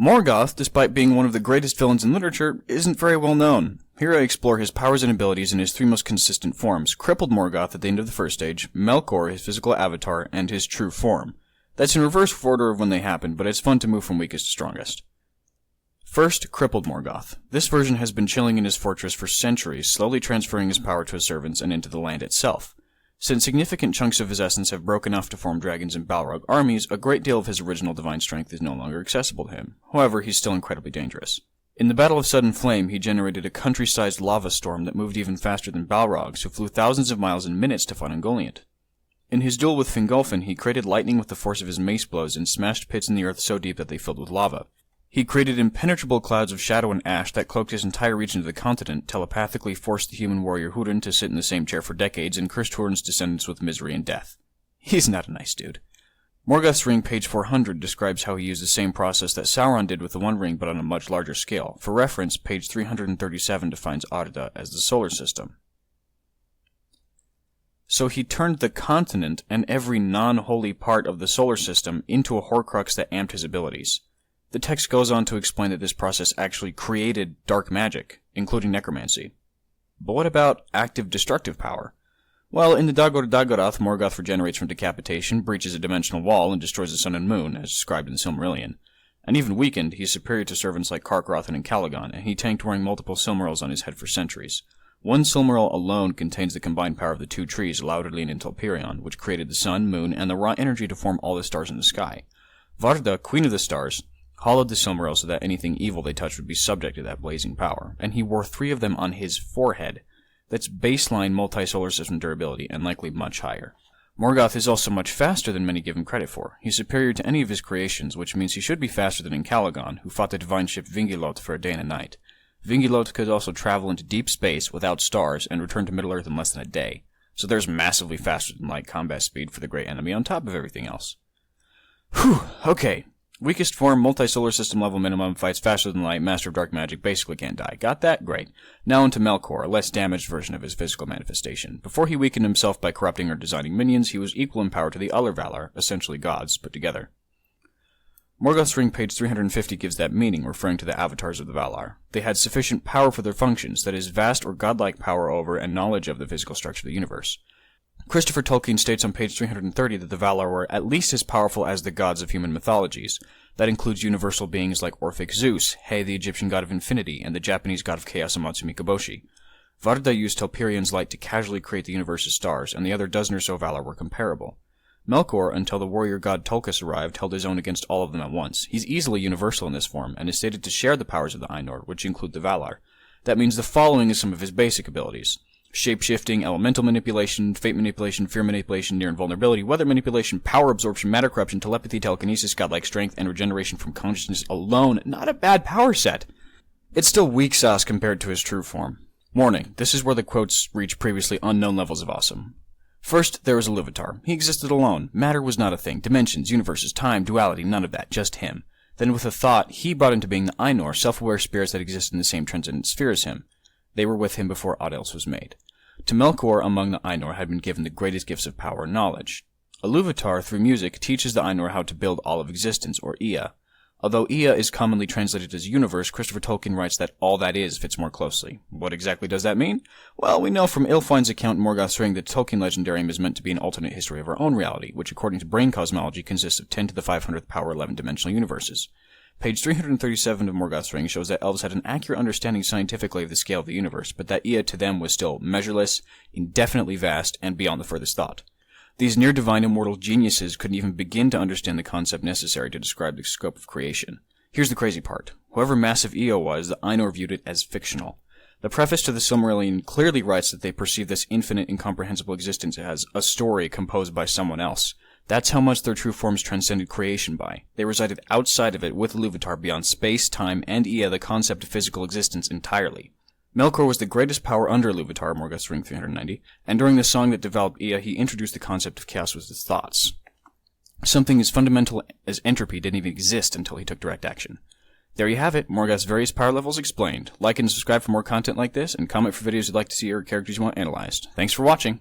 Morgoth, despite being one of the greatest villains in literature, isn't very well known. Here I explore his powers and abilities in his three most consistent forms: Crippled Morgoth at the end of the first stage, Melkor, his physical avatar, and his true form. That's in reverse order of when they happened, but it's fun to move from weakest to strongest. First, Crippled Morgoth. This version has been chilling in his fortress for centuries, slowly transferring his power to his servants and into the land itself. Since significant chunks of his essence have broken off to form dragons and Balrog armies, a great deal of his original divine strength is no longer accessible to him. However, he's still incredibly dangerous. In the Battle of Sudden Flame, he generated a country-sized lava storm that moved even faster than Balrogs, who flew thousands of miles in minutes to fight Ungoliant. In his duel with Fingolfin, he created lightning with the force of his mace blows and smashed pits in the earth so deep that they filled with lava. He created impenetrable clouds of shadow and ash that cloaked his entire region of the continent, telepathically forced the human warrior Húrin to sit in the same chair for decades, and cursed Húrin's descendants with misery and death. He's not a nice dude. Morgoth's Ring, page 400, describes how he used the same process that Sauron did with the One Ring, but on a much larger scale. For reference, page 337 defines Arda as the solar system. So he turned the continent and every non-holy part of the solar system into a Horcrux that amped his abilities. The text goes on to explain that this process actually created dark magic, including necromancy. But what about active destructive power? Well, in the Dagor-Dagorath, Morgoth regenerates from decapitation, breaches a dimensional wall, and destroys the sun and moon, as described in the Silmarillion. And even weakened, he is superior to servants like Karkaroth and Ancalagon, and he tanked wearing multiple Silmarils on his head for centuries. One Silmaril alone contains the combined power of the two trees, Lauderdale and Telperion, which created the sun, moon, and the raw energy to form all the stars in the sky. Varda, Queen of the Stars, hollowed the Silmaril so that anything evil they touched would be subject to that blazing power, and he wore 3 of them on his forehead. That's baseline multi-solar system durability, and likely much higher. Morgoth is also much faster than many give him credit for. He's superior to any of his creations, which means he should be faster than Ancalagon, who fought the divine ship Vingilot for a day and a night. Vingilot could also travel into deep space without stars and return to Middle-earth in less than a day. So there's massively faster than light combat speed for the great enemy on top of everything else. Whew, okay. Weakest form, multi-solar system level minimum, fights faster than light, master of dark magic, basically can't die. Got that? Great. Now into Melkor, a less damaged version of his physical manifestation. Before he weakened himself by corrupting or designing minions, he was equal in power to the other Valar, essentially gods, put together. Morgoth's Ring, page 350, gives that meaning, referring to the avatars of the Valar. They had sufficient power for their functions, that is, vast or godlike power over and knowledge of the physical structure of the universe. Christopher Tolkien states on page 330 that the Valar were at least as powerful as the gods of human mythologies. That includes universal beings like Orphic Zeus, He the Egyptian god of infinity, and the Japanese god of chaos Amatsu Mikoboshi. Varda used Telperion's light to casually create the universe's stars, and the other dozen or so Valar were comparable. Melkor, until the warrior god Tulkas arrived, held his own against all of them at once. He's easily universal in this form, and is stated to share the powers of the Ainur, which include the Valar. That means the following is some of his basic abilities: shape-shifting, elemental manipulation, fate manipulation, fear manipulation, near invulnerability, weather manipulation, power absorption, matter corruption, telepathy, telekinesis, godlike strength, and regeneration from consciousness alone. Not a bad power set. It's still weak sauce compared to his true form. Warning, this is where the quotes reach previously unknown levels of awesome. First, there was Iluvatar. He existed alone. Matter was not a thing. Dimensions, universes, time, duality, none of that. Just him. Then with a thought, he brought into being the Ainur, self-aware spirits that exist in the same transcendent sphere as him. They were with him before aught else was made. To Melkor, among the Ainur, had been given the greatest gifts of power and knowledge. Iluvatar, through music, teaches the Ainur how to build all of existence, or Ea. Although Ea is commonly translated as universe, Christopher Tolkien writes that all that is fits more closely. What exactly does that mean? Well, we know from Ylfwin's account in Morgoth's Ring that Tolkien legendarium is meant to be an alternate history of our own reality, which according to brain cosmology consists of 10 to the 500th power 11 dimensional universes. Page 337 of Morgoth's Ring shows that elves had an accurate understanding scientifically of the scale of the universe, but that Ea to them was still measureless, indefinitely vast, and beyond the furthest thought. These near-divine immortal geniuses couldn't even begin to understand the concept necessary to describe the scope of creation. Here's the crazy part. Whoever massive Ea was, the Ainur viewed it as fictional. The preface to the Silmarillion clearly writes that they perceive this infinite, incomprehensible existence as a story composed by someone else. That's how much their true forms transcended creation by. They resided outside of it with Iluvatar beyond space, time, and Ea, the concept of physical existence entirely. Melkor was the greatest power under Iluvatar, Morgoth's Ring 390, and during the song that developed Ea, he introduced the concept of chaos with his thoughts. Something as fundamental as entropy didn't even exist until he took direct action. There you have it, Morgoth's various power levels explained. Like and subscribe for more content like this, and comment for videos you'd like to see or characters you want analyzed. Thanks for watching!